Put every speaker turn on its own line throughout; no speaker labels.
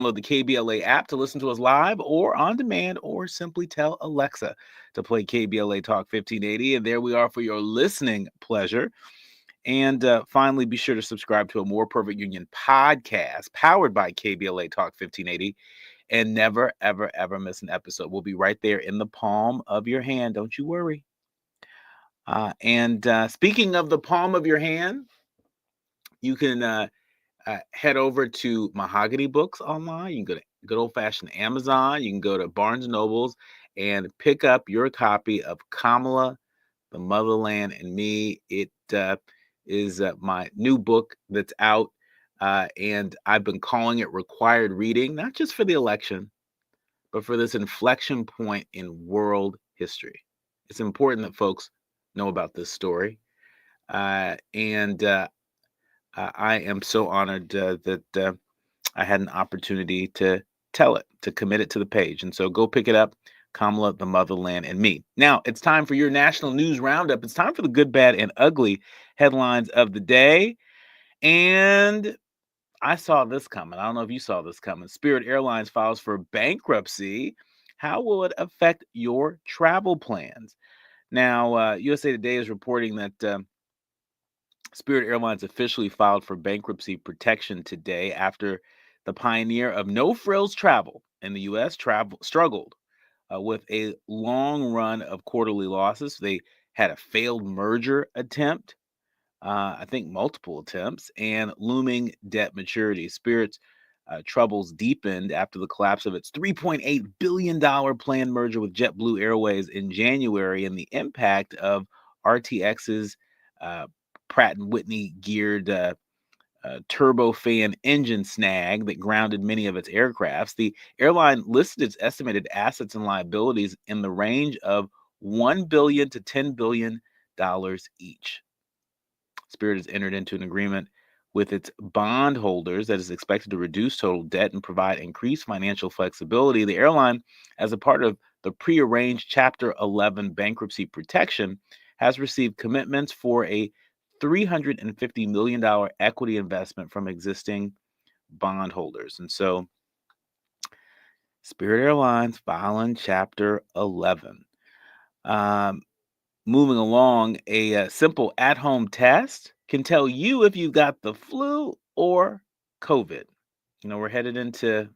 Download the KBLA app to listen to us live or on demand, or simply tell Alexa to play KBLA Talk 1580. And there we are for your listening pleasure. And finally, be sure to subscribe to a More Perfect Union podcast powered by KBLA Talk 1580 and never, ever, ever miss an episode. We'll be right there in the palm of your hand. Don't you worry. And speaking of the palm of your hand, you can head over to Mahogany Books online. You can go to good old fashioned Amazon. You can go to Barnes and Nobles and pick up your copy of Kamala, the Motherland, and Me. It is my new book that's out. And I've been calling it required reading, not just for the election, but for this inflection point in world history. It's important that folks know about this story. And I am so honored that I had an opportunity to tell it, to commit it to the page. And so go pick it up, Kamala, the Motherland, and Me. Now, it's time for your national news roundup. It's time for the good, bad, and ugly headlines of the day. And I saw this coming. I don't know if you saw this coming. Spirit Airlines files for bankruptcy. How will it affect your travel plans? Now, USA Today is reporting that Spirit Airlines officially filed for bankruptcy protection today after the pioneer of no frills travel in the U.S. struggled with a long run of quarterly losses. They had a failed merger attempt, I think multiple attempts, and looming debt maturity. Spirit's troubles deepened after the collapse of its $3.8 billion planned merger with JetBlue Airways in January and the impact of RTX's uh, Pratt& and Whitney geared turbofan engine snag that grounded many of its aircrafts. The airline listed its estimated assets and liabilities in the range of $1 billion to $10 billion each. Spirit has entered into an agreement with its bondholders that is expected to reduce total debt and provide increased financial flexibility. The airline, as a part of the prearranged Chapter 11 bankruptcy protection, has received commitments for a $350 million equity investment from existing bondholders. And so Spirit Airlines filing Chapter 11. Um, Moving along, a simple at home test can tell you if you got the flu or COVID. We're headed into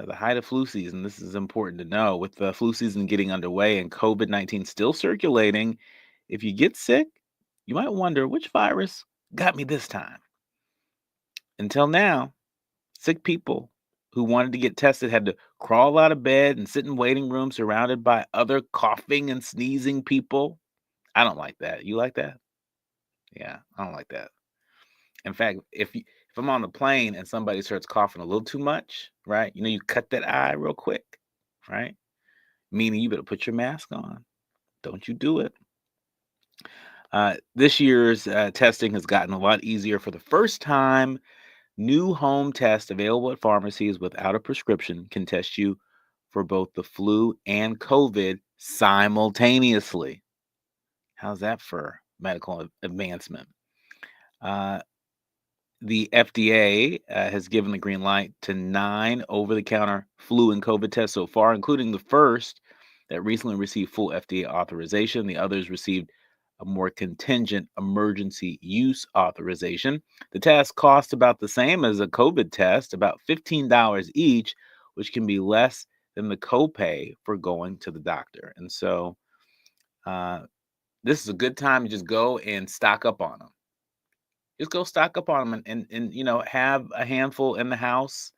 the height of flu season. This is important to know. With the flu season getting underway and COVID-19 still circulating, if you get sick, you might wonder which virus got me this time. Until now, sick people who wanted to get tested had to crawl out of bed and sit in waiting rooms surrounded by other coughing and sneezing people. I don't like that. You like that? Yeah, I don't like that. In fact, if I'm on the plane and somebody starts coughing a little too much, right? You cut that eye real quick, right? Meaning you better put your mask on. Don't you do it. This year's testing has gotten a lot easier. For the first time, new home tests available at pharmacies without a prescription can test you for both the flu and COVID simultaneously. How's that for medical advancement? Uh, the FDA has given the green light to 9 over the counter flu and COVID tests so far, including the first that recently received full FDA authorization. The others received a more contingent emergency use authorization. The tests cost about the same as a COVID test, about $15 each, which can be less than the copay for going to the doctor. And so uh, this is a good time to just go and stock up on them. Just go stock up on them and have a handful in the house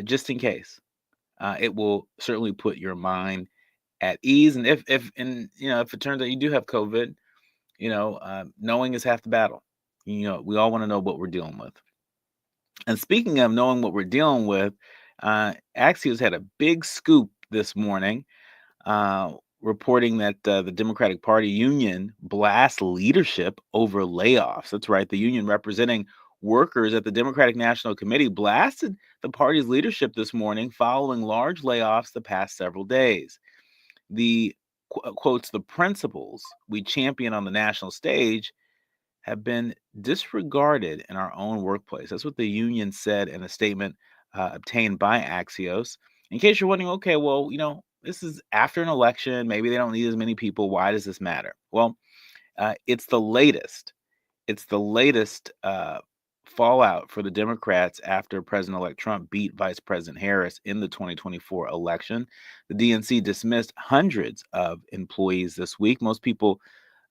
just in case. It will certainly put your mind at ease. And if it turns out you do have COVID, knowing is half the battle. We all want to know what we're dealing with. And speaking of knowing what we're dealing with, Axios had a big scoop this morning, uh, reporting that the Democratic Party union blasts leadership over layoffs. That's right. The union representing workers at the Democratic National Committee blasted the party's leadership this morning following large layoffs the past several days. The quotes, the principles we champion on the national stage have been disregarded in our own workplace. That's what the union said in a statement obtained by Axios. In case you're wondering, okay, well, this is after an election. Maybe they don't need as many people. Why does this matter? Well, it's the latest. It's the latest fallout for the Democrats after President-elect Trump beat Vice President Harris in the 2024 election. The DNC dismissed hundreds of employees this week. Most people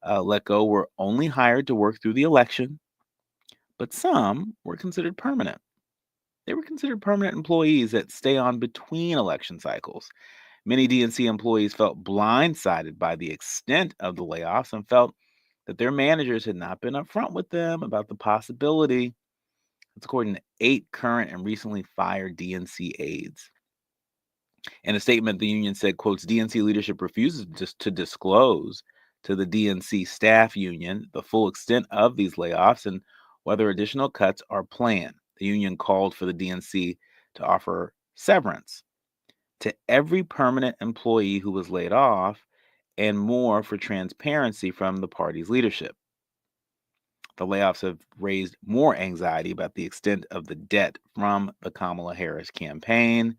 let go were only hired to work through the election, but some were considered permanent. They were considered permanent employees that stay on between election cycles. Many DNC employees felt blindsided by the extent of the layoffs and felt that their managers had not been upfront with them about the possibility. That's according to 8 current and recently fired DNC aides. In a statement, the union said, quotes, DNC leadership refuses to disclose to the DNC staff union the full extent of these layoffs and whether additional cuts are planned. The union called for the DNC to offer severance to every permanent employee who was laid off and more for transparency from the party's leadership. The layoffs have raised more anxiety about the extent of the debt from the Kamala Harris campaign.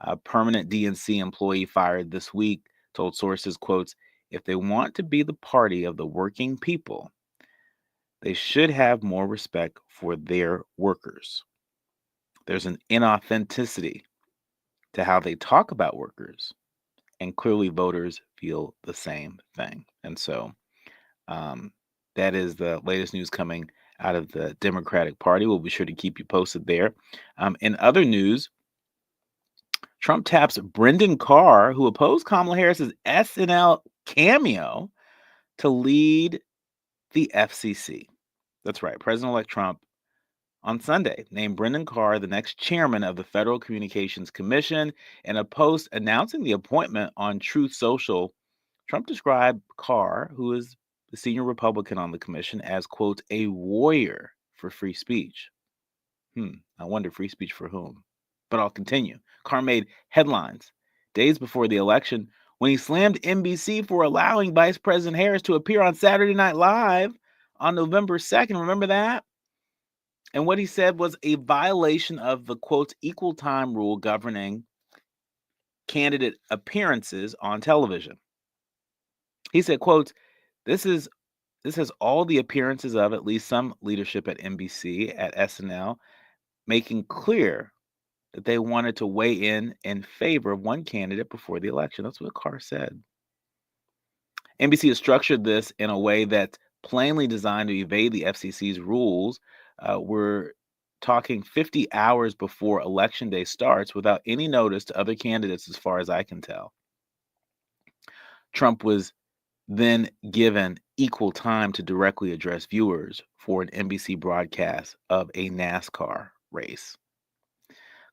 A permanent DNC employee fired this week told sources, quotes, if they want to be the party of the working people, they should have more respect for their workers. There's an inauthenticity to how they talk about workers, and clearly voters feel the same thing. And so that is the latest news coming out of the Democratic Party. We'll be sure to keep you posted there. In other news, Trump taps Brendan Carr, who opposed Kamala Harris's SNL cameo, to lead the FCC. That's right. President-elect Trump on Sunday named Brendan Carr the next chairman of the Federal Communications Commission. In a post announcing the appointment on Truth Social, Trump described Carr, who is the senior Republican on the commission, as, quote, a warrior for free speech. I wonder, free speech for whom? But I'll continue. Carr made headlines days before the election when he slammed NBC for allowing Vice President Harris to appear on Saturday Night Live on November 2nd. Remember that? And what he said was a violation of the, quote, equal time rule governing candidate appearances on television. He said, quote, this has all the appearances of at least some leadership at NBC, at SNL, making clear that they wanted to weigh in favor of one candidate before the election. That's what Carr said. NBC has structured this in a way that's plainly designed to evade the FCC's rules. We're talking 50 hours before Election Day starts without any notice to other candidates, as far as I can tell. Trump was then given equal time to directly address viewers for an NBC broadcast of a NASCAR race.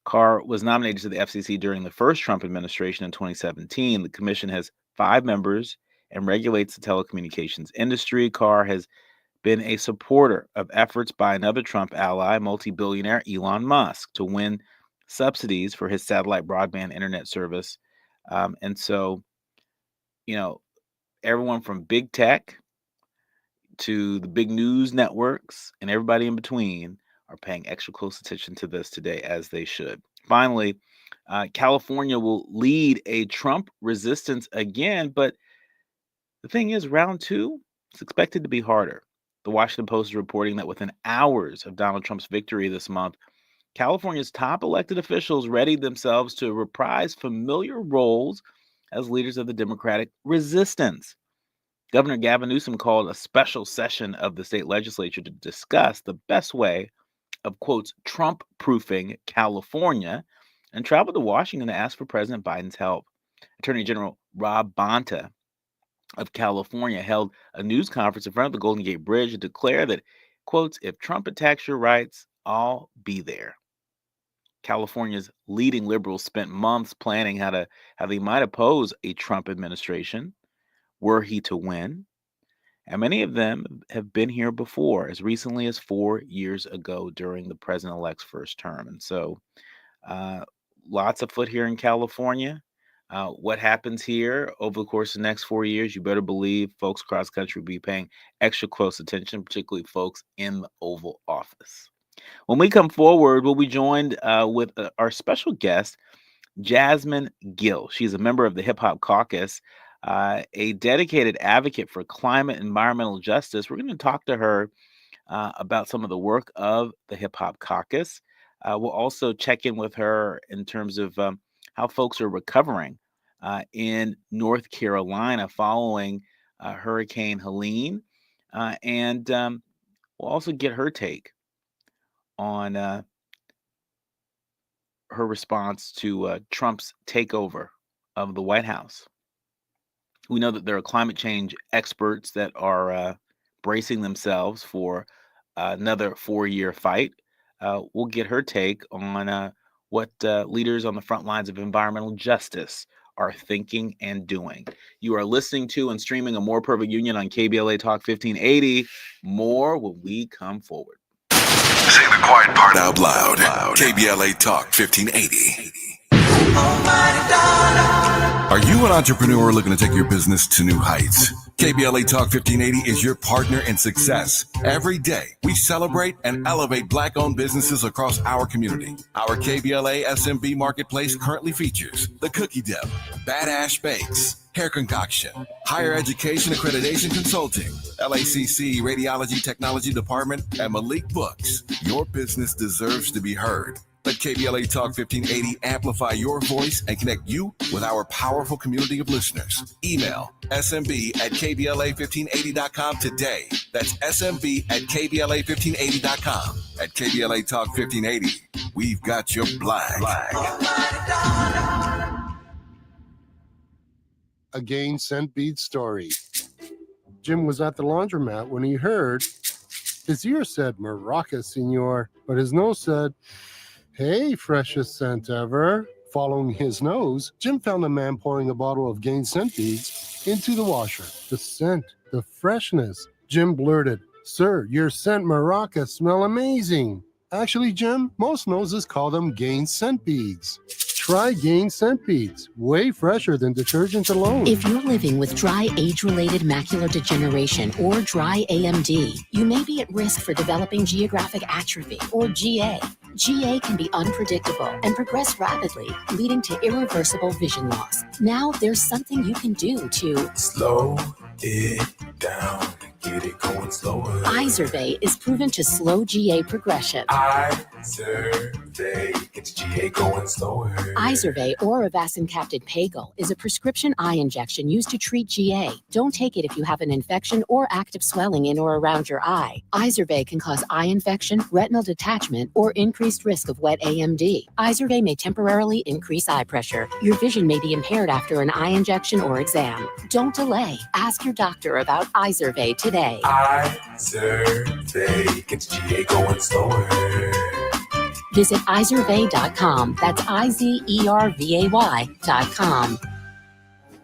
Carr was nominated to the FCC during the first Trump administration in 2017. The commission has 5 members and regulates the telecommunications industry. Carr has been a supporter of efforts by another Trump ally, multi-billionaire Elon Musk, to win subsidies for his satellite broadband internet service. And so, everyone from big tech to the big news networks and everybody in between are paying extra close attention to this today, as they should. Finally, California will lead a Trump resistance again, but the thing is, round 2 is expected to be harder. The Washington Post is reporting that within hours of Donald Trump's victory this month, California's top elected officials readied themselves to reprise familiar roles as leaders of the Democratic resistance. Governor Gavin Newsom called a special session of the state legislature to discuss the best way of, quotes, Trump-proofing California, and traveled to Washington to ask for President Biden's help. Attorney General Rob Bonta of California held a news conference in front of the Golden Gate Bridge to declare that, quotes, if Trump attacks your rights, I'll be there. California's leading liberals spent months planning how they might oppose a Trump administration were he to win. And many of them have been here before, as recently as 4 years ago during the president-elect's first term. And so lots afoot here in California. What happens here over the course of the next 4 years, you better believe folks across the country will be paying extra close attention, particularly folks in the Oval Office. When we come forward, we'll be joined with our special guest, Jasmine Gill. She's a member of the Hip Hop Caucus, a dedicated advocate for climate and environmental justice. We're going to talk to her about some of the work of the Hip Hop Caucus. We'll also check in with her in terms of how folks are recovering in North Carolina following Hurricane Helene. And we'll also get her take on her response to Trump's takeover of the White House. We know that there are climate change experts that are bracing themselves for another 4-year fight. We'll get her take on what leaders on the front lines of environmental justice are thinking and doing. You are listening to and streaming A More Perfect Union on KBLA Talk 1580. More when we come forward.
Say the quiet part out loud. KBLA Talk 1580. Are you an entrepreneur looking to take your business to new heights? KBLA Talk 1580 is your partner in success. Every day, we celebrate and elevate Black-owned businesses across our community. Our KBLA SMB Marketplace currently features The Cookie Dip, Badass Bakes, Hair Concoction, Higher Education Accreditation Consulting, LACC Radiology Technology Department, and Malik Books. Your business deserves to be heard. Let KBLA Talk 1580 amplify your voice and connect you with our powerful community of listeners. Email smb@kbla1580.com today. That's smb@kbla1580.com. At KBLA Talk 1580, we've got your black.
A Gain Scent Bead story. Jim was at the laundromat when he heard his ear said, "Maraca, senor," but his nose said, "Hey, freshest scent ever." Following his nose, Jim found a man pouring a bottle of Gain scent beads into the washer. The scent, the freshness. Jim blurted, "Sir, your scent maraca smell amazing." Actually, Jim, most noses call them Gain scent beads. Try Gain scent beads, way fresher than detergent alone.
If you're living with dry age-related macular degeneration or dry AMD, you may be at risk for developing geographic atrophy or GA. GA can be unpredictable and progress rapidly, leading to irreversible vision loss. Now there's something you can do to
slow it down, get it going slower.
Izervay is proven to slow GA progression.
Izervay gets GA going slower.
Izervay or avacincaptad pagel is a prescription eye injection used to treat GA. Don't take it if you have an infection or active swelling in or around your eye. Izervay can cause eye infection, retinal detachment, or increased risk of wet AMD. Izervay may temporarily increase eye pressure. Your vision may be impaired after an eye injection or exam. Don't delay. Ask your doctor about Izervay today.
Izervay gets GA going slower.
Visit Izervay.com. That's IZERVAY.com.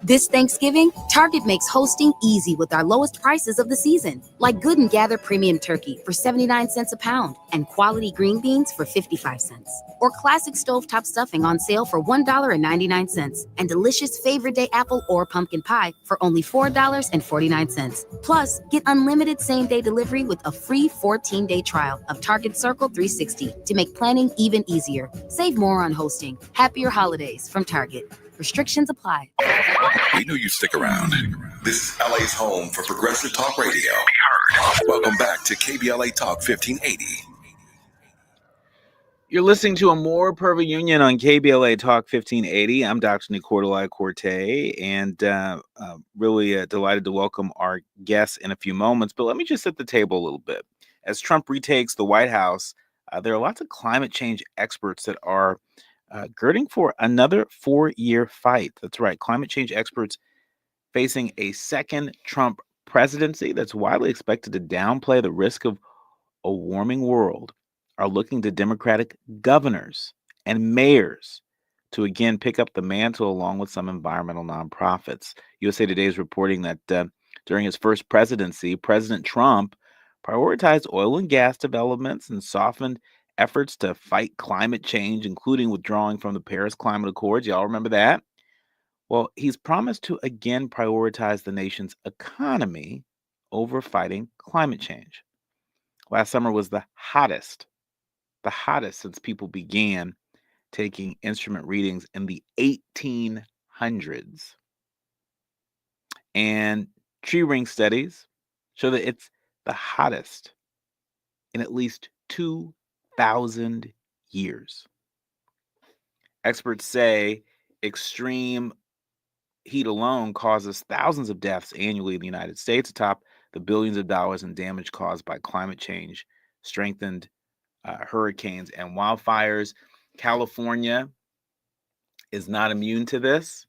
This Thanksgiving, Target makes hosting easy with our lowest prices of the season, like Good and Gather premium turkey for 79 cents a pound and quality green beans for 55 cents, or classic stovetop stuffing on sale for $1.99, and delicious favorite day apple or pumpkin pie for only $4.49. Plus, get unlimited same-day delivery with a free 14-day trial of Target Circle 360 to make planning even easier. Save more on hosting. Happier holidays from Target. Restrictions apply.
We knew you'd stick around. This is LA's home for progressive talk radio. Welcome back to KBLA Talk 1580.
You're listening to A More Perfect Union on KBLA Talk 1580. I'm Dr. Nicordoli Corte, and really delighted to welcome our guests in a few moments. But let me just set the table a little bit. As Trump retakes the White House, there are lots of climate change experts that are girding for another 4-year fight. That's right. Climate change experts facing a second Trump presidency that's widely expected to downplay the risk of a warming world are looking to Democratic governors and mayors to again pick up the mantle along with some environmental nonprofits. USA Today is reporting that during his first presidency, President Trump prioritized oil and gas developments and softened efforts to fight climate change, including withdrawing from the Paris Climate Accords. Y'all remember that? Well, he's promised to again prioritize the nation's economy over fighting climate change. Last summer was the hottest the hottest since people began taking instrument readings in the 1800s. And tree ring studies show that it's the hottest in at least 2,000 years. Experts say extreme heat alone causes thousands of deaths annually in the United States, atop the billions of dollars in damage caused by climate change, strengthened hurricanes, and wildfires. California is not immune to this.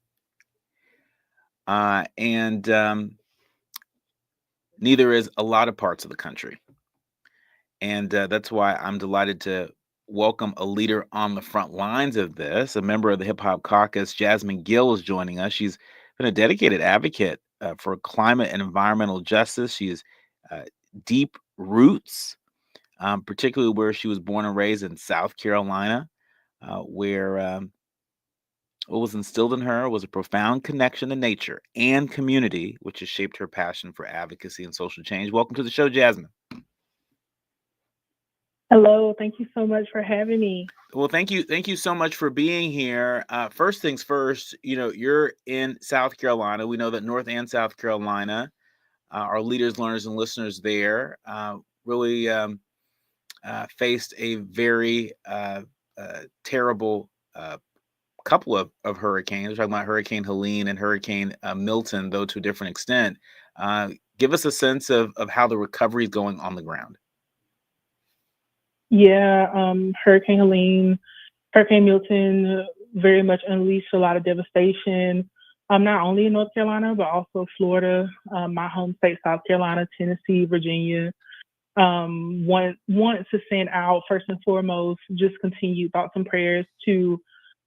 And neither is a lot of parts of the country. And that's why I'm delighted to welcome a leader on the front lines of this. A member of the Hip Hop Caucus, Jasmine Gill, is joining us. She's been a dedicated advocate for climate and environmental justice. She has deep roots, particularly where she was born and raised in South Carolina, where what was instilled in her was a profound connection to nature and community, which has shaped her passion for advocacy and social change. Welcome to the show, Jasmine.
Hello, thank you so much for having me.
Well, thank you so much for being here. First things first, you're in South Carolina. We know that North and South Carolina, our leaders, learners, and listeners there really faced a very terrible couple of hurricanes. We're talking about Hurricane Helene and Hurricane Milton, though to a different extent. Give us a sense of how the recovery is going on the ground.
Yeah, Hurricane Helene, Hurricane Milton very much unleashed a lot of devastation, not only in North Carolina, but also Florida, my home state, South Carolina, Tennessee, Virginia. Want to send out, first and foremost, just continued thoughts and prayers to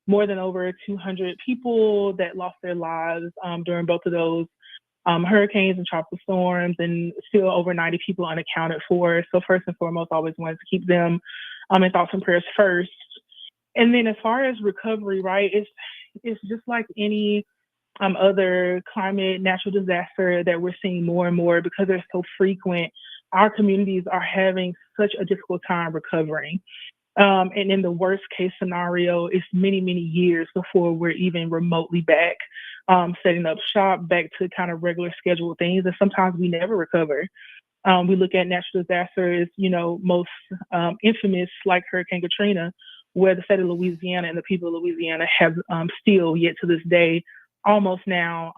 more than over 200 people that lost their lives during both of those hurricanes and tropical storms, and still over 90 people unaccounted for. So first and foremost, always wanted to keep them in thoughts and prayers first. And then as far as recovery, right, it's just like any other climate, natural disaster that we're seeing more and more, because they're so frequent. Our communities are having such a difficult time recovering. And in the worst case scenario, it's many, many years before we're even remotely back, setting up shop, back to kind of regular scheduled things. And sometimes we never recover. We look at natural disasters, most infamous, like Hurricane Katrina, where the state of Louisiana and the people of Louisiana have still, yet to this day, almost now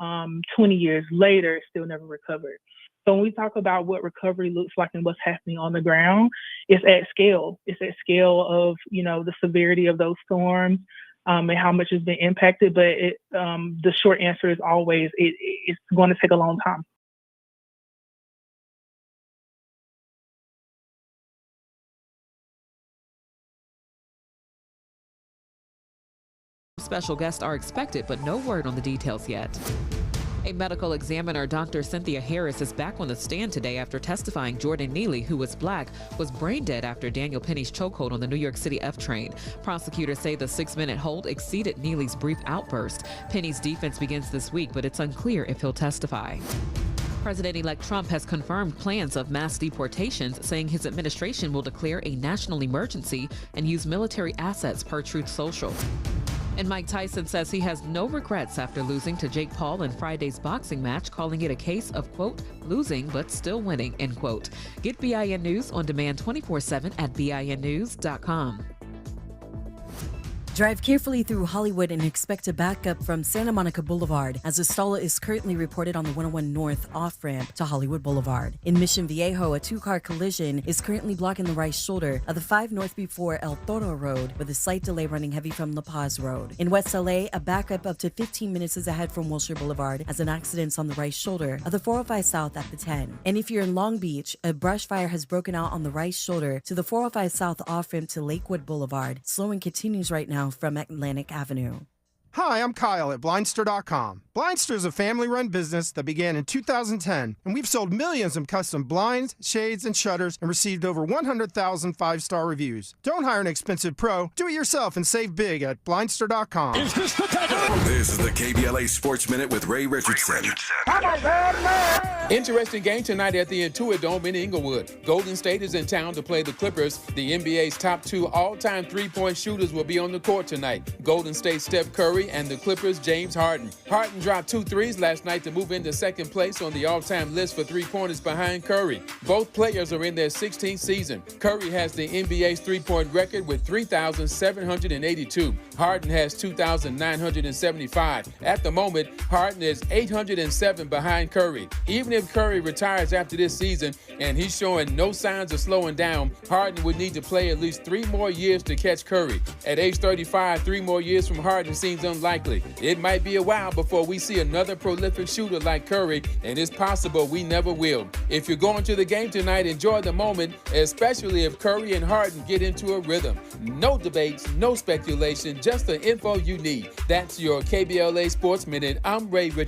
20 years later, still never recovered. So when we talk about what recovery looks like and what's happening on the ground, it's at scale. It's at scale of, the severity of those storms and how much has been impacted. But the short answer is always it's going to take a long time.
Special guests are expected, but no word on the details yet. A medical examiner, Dr. Cynthia Harris, is back on the stand today after testifying Jordan Neely, who was black, was brain dead after Daniel Penny's chokehold on the New York City F train. Prosecutors say the 6-minute hold exceeded Neely's brief outburst. Penny's defense begins this week, but it's unclear if he'll testify. President-elect Trump has confirmed plans of mass deportations, saying his administration will declare a national emergency and use military assets, per Truth Social. And Mike Tyson says he has no regrets after losing to Jake Paul in Friday's boxing match, calling it a case of, quote, losing but still winning, end quote. Get BIN News on demand 24/7 at BINnews.com.
Drive carefully through Hollywood and expect a backup from Santa Monica Boulevard, as a stall is currently reported on the 101 North off-ramp to Hollywood Boulevard. In Mission Viejo, a 2-car collision is currently blocking the right shoulder of the 5 North before El Toro Road, with a slight delay running heavy from La Paz Road. In West LA, a backup up to 15 minutes is ahead from Wilshire Boulevard, as an accident's on the right shoulder of the 405 South at the 10. And if you're in Long Beach, a brush fire has broken out on the right shoulder to the 405 South off-ramp to Lakewood Boulevard. Slowing continues right now from Atlantic Avenue.
Hi, I'm Kyle at Blindster.com. Blindster is a family-run business that began in 2010, and we've sold millions of custom blinds, shades, and shutters and received over 100,000 five-star reviews. Don't hire an expensive pro. Do it yourself and save big at Blindster.com.
This is the KBLA Sports Minute with Ray Richardson.
Interesting game tonight at the Intuit Dome in Inglewood. Golden State is in town to play the Clippers. The NBA's top two all-time three-point shooters will be on the court tonight. Golden State Steph Curry and the Clippers James Harden. Harden dropped 2 threes last night to move into second place on the all-time list for three-pointers behind Curry. Both players are in their 16th season. Curry has the NBA's three-point record with 3,782. Harden has 2,975. At the moment, Harden is 807 behind Curry. Even if Curry retires after this season and he's showing no signs of slowing down, Harden would need to play at least 3 more years to catch Curry. At age 35, 3 more years from Harden seems unlikely. It might be a while before we see another prolific shooter like Curry, and it's possible we never will. If you're going to the game tonight, enjoy the moment, especially if Curry and Harden get into a rhythm. No debates, no speculation, just the info you need. That's your KBLA Sports Minute. I'm Ray Richardson.